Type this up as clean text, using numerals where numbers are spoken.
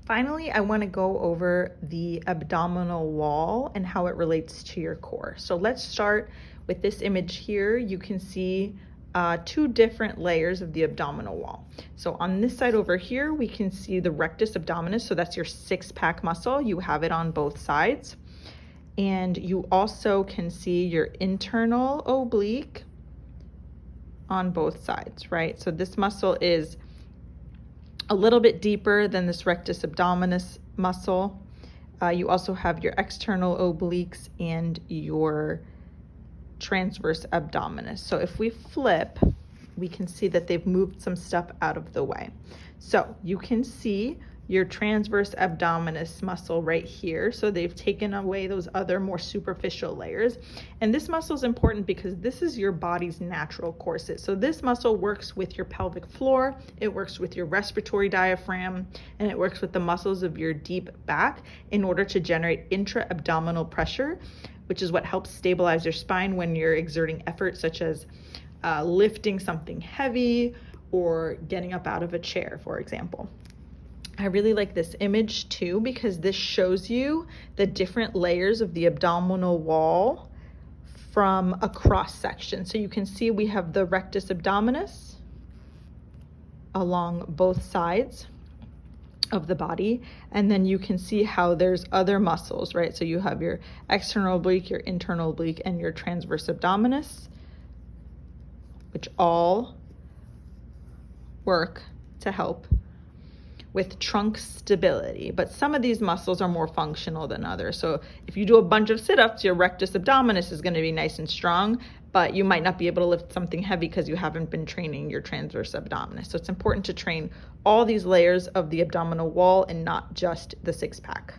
Finally, I want to go over the abdominal wall and how it relates to your core. So let's start with this image here. You can see two different layers of the abdominal wall. So on this side over here, we can see the rectus abdominis. So that's your six-pack muscle. You have it on both sides. And you also can see your internal oblique on both sides, right? So this muscle is a little bit deeper than this rectus abdominis muscle. You also have your external obliques and your transverse abdominis. So if we flip, we can see that they've moved some stuff out of the way. So you can see your transverse abdominis muscle right here. So they've taken away those other more superficial layers. And this muscle is important because this is your body's natural corset. So this muscle works with your pelvic floor, it works with your respiratory diaphragm, and it works with the muscles of your deep back in order to generate intra-abdominal pressure, which is what helps stabilize your spine when you're exerting effort, such as lifting something heavy or getting up out of a chair, for example. I really like this image too because this shows you the different layers of the abdominal wall from a cross section. So you can see we have the rectus abdominis along both sides of the body, and then you can see how there's other muscles, right? So you have your external oblique, your internal oblique, and your transverse abdominis, which all work to help with trunk stability. But some of these muscles are more functional than others. So if you do a bunch of sit-ups, your rectus abdominis is going to be nice and strong, but you might not be able to lift something heavy because you haven't been training your transverse abdominis. So it's important to train all these layers of the abdominal wall and not just the six-pack.